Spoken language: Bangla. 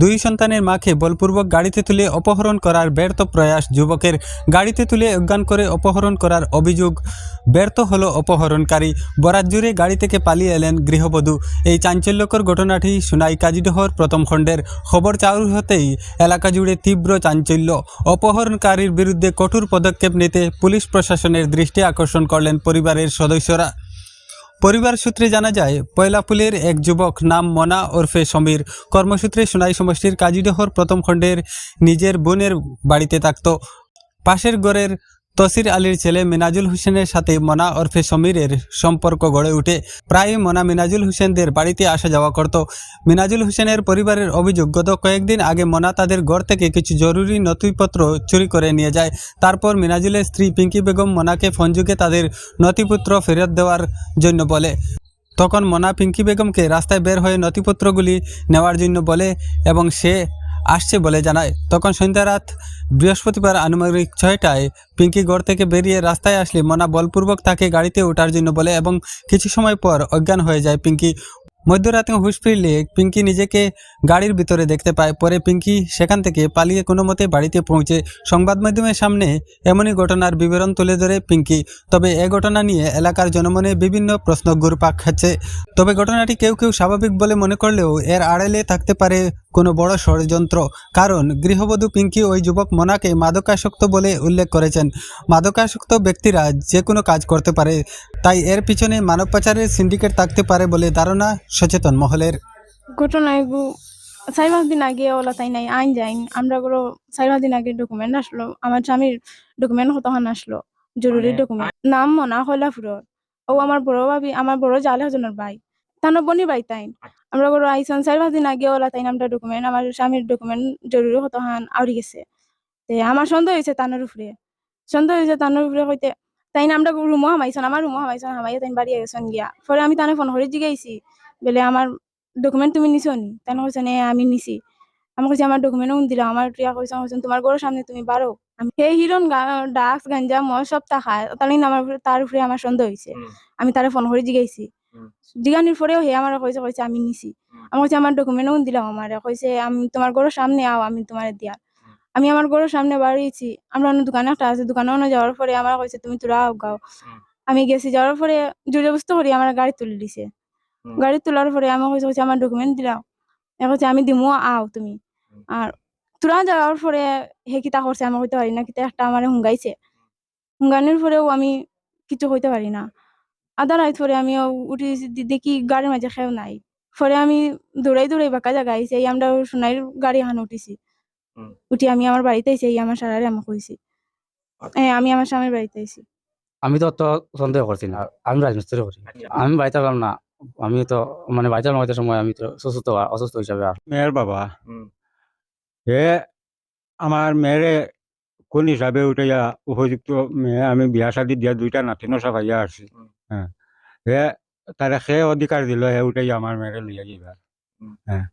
দুই সন্তানের মাকে বলপূর্বক গাড়িতে তুলে অপহরণ করার ব্যর্থ প্রয়াস, যুবকের গাড়িতে তুলে অজ্ঞান করে অপহরণ করার অভিযোগ, ব্যর্থ হলো অপহরণকারী, বরাত জুড়ে গাড়ি থেকে পালিয়ে এলেন গৃহবধূ। এই চাঞ্চল্যকর ঘটনাটি সোনাইকাজীডহর প্রথম খণ্ডের খবর চাউর হতেই এলাকা জুড়ে তীব্র চাঞ্চল্য। অপহরণকারীর বিরুদ্ধে কঠোর পদক্ষেপ নিতে পুলিশ প্রশাসনের দৃষ্টি আকর্ষণ করলেন পরিবারের সদস্যরা। পরিবার সূত্রে জানা যায়, পয়লাপুলের এক যুবক নাম মনা ওরফে সমীর কর্মসূত্রে সোনাই সমষ্টির কাজীডহর প্রথম খণ্ডের নিজের বোনের বাড়িতে থাকত। পাশের ঘরের তসির আলীর ছেলে মিনাজুল হোসেনের সাথে মনা ওরফে সমীরের সম্পর্ক গড়ে ওঠে। প্রায়ই মনা মিনাজুল হোসেনদের বাড়িতে আসা যাওয়া করত। মিনাজুল হোসেনের পরিবারের অভিযোগ, গত কয়েকদিন আগে মনা তাদের ঘর থেকে কিছু জরুরি নথিপত্র চুরি করে নিয়ে যায়। তারপর মিনাজুলের স্ত্রী পিঙ্কি বেগম মনাকে ফোনযোগে তাদের নথিপত্র ফেরত দেওয়ার জন্য বলে। তখন মনা পিঙ্কি বেগমকে রাস্তায় বের হয়ে নথিপত্রগুলি নেওয়ার জন্য বলে এবং সে আসছে বলে জানায়। তখন সন্ধ্যা রাত বৃহস্পতিবার আনুমানিক 6টায় পিঙ্কি ঘর থেকে বেরিয়ে রাস্তায় আসলে মনা বলপূর্বক তাকে গাড়িতে ওঠার জন্য বলে এবং কিছু সময় পর অজ্ঞান হয়ে যায় পিঙ্কি। মধ্যরাতে হুঁশ ফিরলে পিঙ্কি নিজেকে গাড়ির ভিতরে দেখতে পায়। পরে পিঙ্কি সেখান থেকে পালিয়ে কোনো মতে বাড়িতে পৌঁছে সংবাদ মাধ্যমের সামনে এমনই ঘটনার বিবরণ তুলে ধরে পিঙ্কি। তবে এ ঘটনা নিয়ে এলাকার জনমনে বিভিন্ন প্রশ্ন ঘুরপাক খাচ্ছে। তবে ঘটনাটি কেউ কেউ স্বাভাবিক বলে মনে করলেও এর আড়ালে থাকতে পারে কোনো বড় ষড়যন্ত্র। কারণ গৃহবধূ পিঙ্কি ওই যুবক মনাকে মাদকাসক্ত বলে উল্লেখ করেছেন। মাদকাসক্ত ব্যক্তিরা যে কোনো কাজ করতে পারে, তাই এর পিছনে মানব পাচারের সিন্ডিকেট থাকতে পারে বলে ধারণা সচেতন মহলের। ঘটনা 4-5 দিন আগে ওলা তাই নাই আইন যাইন আমরা গুলো 4-5 দিন আগে ডকুমেন্ট আসলো, আমার স্বামীর ডকুমেন্ট কতক্ষণ আসলো, জরুরি ডকুমেন্ট। নাম মনা হইলাপুরর। ও আমার বড় ভাবি, আমার বড় জালে হজনের ভাই, তানো বনি ভাই তাই আমরা গুলো আইসন 4-5 দিন আগে ওলা তাই আমরা ডকুমেন্ট, আমার স্বামীর ডকুমেন্ট জরুরি কতক্ষণ আউরি গেছে। তে আমার সন্দেহ হয়েছে তানোর উপরে, হইতে তাই না আমরা রুমও হামাইছন, আমার রুমও হামাইয়া তাই বাড়ি গেছেন গিয়া। পরে আমি তানে ফোন করে জিগাইছি বলে আমার ডকুমেন্ট তুমি নিছো নি? তাই কইছেন আমি নিছি। আমি কইছি আমার ডকুমেন্ট দিলাম, আমার টিয়া কইছেন তোমার ঘরের সামনে তুমি বারো। আমি সেই হিরন ডাক্স গাঞ্জা মদ সব তা খায়, তাহলে আমার তার উপরে আমার সন্দেহ হয়েছে। আমি তারে ফোন করে জিগাইছি, জিগানির পরেও হে আমার কইছে আমি নিছি। আমি কইছি আমার ডকুমেন্ট দিলাম, আমার কইছে আমি তোমার ঘরের সামনে আও, আমি তোমার দিয়া। আমি আমার ঘরের সামনে বাড়িয়েছি, আমরা অন্য দোকানে একটা আছে, দোকানে অন্য যাওয়ার পরে আমার কইছে তুমি তোরা আও গাও। আমি গেছি, যাওয়ার পরে জবরদস্তি করি আমার গাড়ি তুলে দিছে। গাড়ি তোলার পরে আমি কইছে আমার ডকুমেন্ট দিলাম, কইছে আমি দিমু আও তুমি। আর তোরা যাওয়ার পরে হে কিতা করছে আমি কইতে পারি না, কিতা একটা আমার হুঙ্গাইছে। হুঙ্গানির পরেও আমি কিছু কইতে পারি না। আধা রাত পরে আমি উঠি দেখি গাড়ির মাঝে খেয়েও নাই। পরে আমি দৌড়াই বাঁকা জায়গা আইছি, এই আমরা সোনাইর গাড়ি হান উঠিছি। উঠি আমি আমার বাড়িতে আইছি, আমার সারারে আমি কইছি আমি আমার স্বামীর বাড়িতে আইছি। আমি তো সন্দেহ করছি না, আমি রাজমিস্ত্রি করি। আমি বাড়িতে পারলাম না, আমি তো মানে বাড়িতে পারলাম সময় আমি তো অসুস্থ হিসাবে। আর মেয়ের বাবা হে আমার মেয়েরে কোন হিসাবে উঠাইয়া উপযুক্ত মেয়ে, আমি বিয়া শাদি দিয়া 2টা নাতিনো সাফাইয়া আসছি। হ্যাঁ, হে তারা সে অধিকার দিল, হে উঠাইয়া আমার মেয়েরে লইয়া যাইবা। হ্যাঁ,